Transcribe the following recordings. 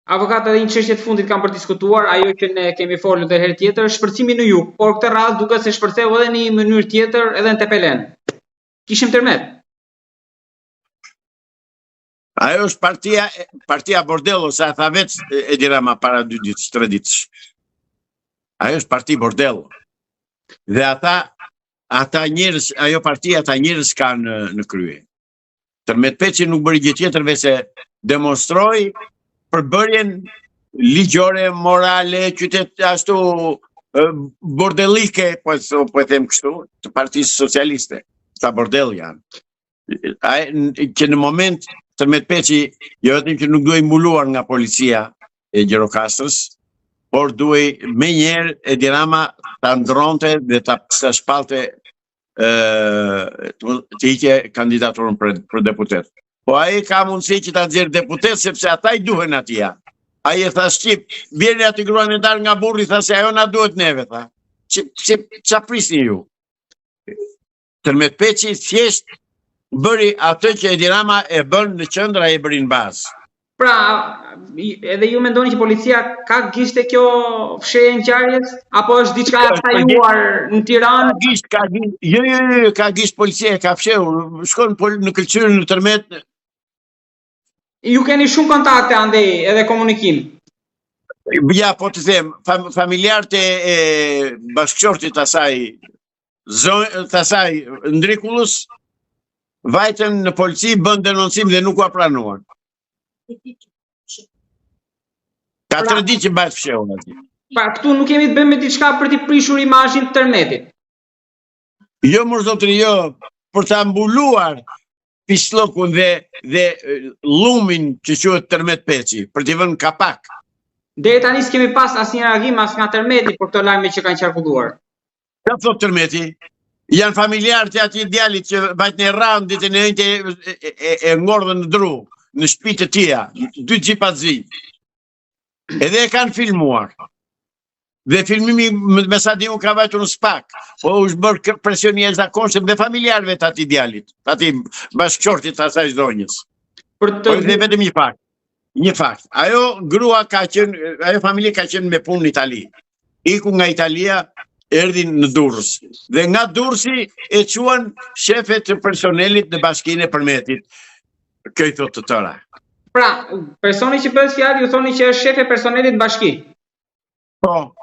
Avokat, edhe një çështje të fundit kam për diskutuar, ajo që ne kemi folur edhe herë tjetër, shpërcimi në jug, por këtë radhë duket se shpërtheu edhe në një mënyrë tjetër edhe në Tepelen. Kishim tërmet. Ajo është partia Bordello, sa e tha vetë Edi Rama para 2 ditësh, 3 ditësh. Ajo është parti Bordello. Dhe ata njerëz, ajo partia ata njerëz kanë në krye. Tërmet Peçi nuk bëri gjë tjetër veçse demonstroi përbërjen ligjore, morale, ashtu bordellike, po e them kështu, të Partisë Socialiste. Ta bordell janë. Që në moment Tërmet Peçi, jo vetëm që nuk duhej mbuluar nga policia e Gjirokastrës, por duhej menjëherë Edi Rama ta ndronte dhe ta shpalte të hiqe kandidaturën për deputet. Po ai ka mundësi që ta nxjerrë deputet sepse ata I duhen atij. Ai e tha Shqip, vjeni aty gruan e dal nga burri, tha se ajo na duhet neve, tha. Ç'a prisni ju? Tërmet Peçi thjesht bëri atë që Edi Rama e bën në qendër, ai e bëri në bazë. Pra, edhe ju mendoni që policia ka gisht e kjo fshehje ngjarjes apo është diçka e stajuar në Tiranë? Jo, ka gisht policia, ka fshehur, shkon në Këlqyrën në Tërmet. Ju keni shumë kontakte andej edhe komunikim. Ja, po të them, familjarët e bashkëshortit të asaj Ndrikullës vajtën në polici, bën denoncim dhe nuk u pranuar. Ka 3 ditë që bëhet fshehur aty. Pra, këtu nuk kemi të bëjmë me diçka për t'i prishur imazhin të Tërmetit. Jo, mor zotri, jo, për ta mbuluar pislokun dhe llumin që quhet Tërmet Peçi, për t'i vënë kapak. Deri tani s'kemi pas asnjë reagim as nga Tërmeti për këto lajme që kanë qarkulluar. Ka thot Tërmeti, janë familjarët e atij djalit që vajtën e rran ditën e njëjtë e ngordhën në dru, në shtëpitë të tija, 2 xhipa të zi. Edhe e kanë filmuar. Dhe filmimi me sa di unë ka vajtur në spak, po është bërë presioni e zakonshëm dhe familjarëve të atij djalit, të atij bashkëshortit të asaj zonjës. Po dhe vetëm një fakt. Ajo familje ka qenë me punë në Itali. Iku nga Italia, erdhin në Durrës. Dhe nga Durrësi e quan shefe të personelit në Bashkinë e Përmetit. Kjo I thotë të tëra. Pra, personi që bëhet fjalë ju thoni që është shefe personelit bashki. Po.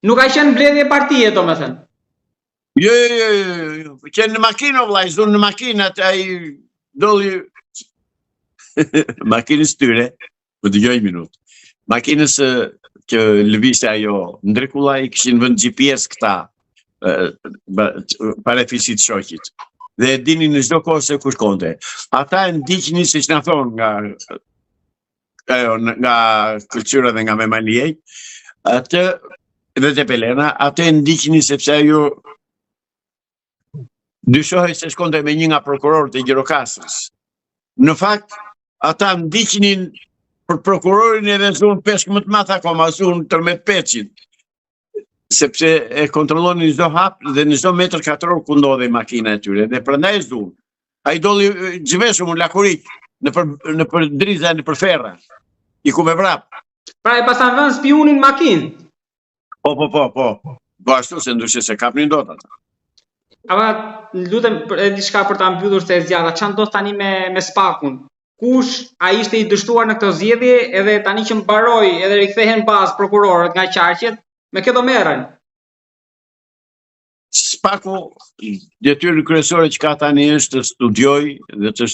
Nuk ka qenë mbledhje partie, domethënë. Jo. Qenë në makinë, vllai, zonë në makinë, atë ai dolli makinës tyre, po dëgjoj një minutë. Makinës që lëvizte ajo Ndrikulla I kishin vënë GPS këta parafisit shoqit. Dhe dinin në çdo kohë se ku shkonte. Ata e ndiqnin siç na thonë nga Këlqyra dhe nga Memaliej, atë dhe Tepelena, atë e ndiqnin sepse ajo dyshohej se shkonte me një nga prokurorët e Gjirokastrës. Në fakt, ata ndiqnin për prokurorin edhe zonë peshk më të madh akoma, zonë Tërmet Peçit. Sepse e kontrollonin çdo hap dhe në çdo metër katror ku ndodhej makina e tyre dhe prandaj zonë. Ai dolli zhveshur në lakurik, në për driza, në për ferra. I ku me vrap. Pra e pasan vënë spionin makinë. Po. Po ashtu se ndryshe se kapnin dot ata. Ava, lutem diçka për ta mbyllur se zgjata. Çan do tani me spakun? Kush ai ishte I dështuar në këtë zgjedhje edhe tani që mbaroi edhe rikthehen pas prokurorët nga qarqet, me këtë do merren. Spaku, detyrë kryesore që ka tani është të studioj dhe të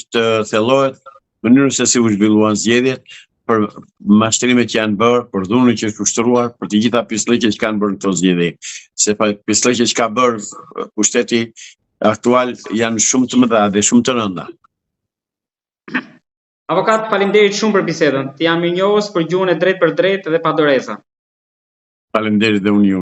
thellohet mënyrën se si u zhvilluan zgjedhjet, për mashtrimet që janë bërë, për dhunën që është ushtruar, për të gjitha pislliqet që kanë bërë në këto zgjedhje. Se pislliqet që ka bërë pushteti aktual janë shumë të mëdha dhe shumë të rënda. Avokat, faleminderit shumë për bisedën. Të jam mirënjohës për gjuhën e drejtë për drejtë dhe pa doreza. Faleminderit dhe unë ju.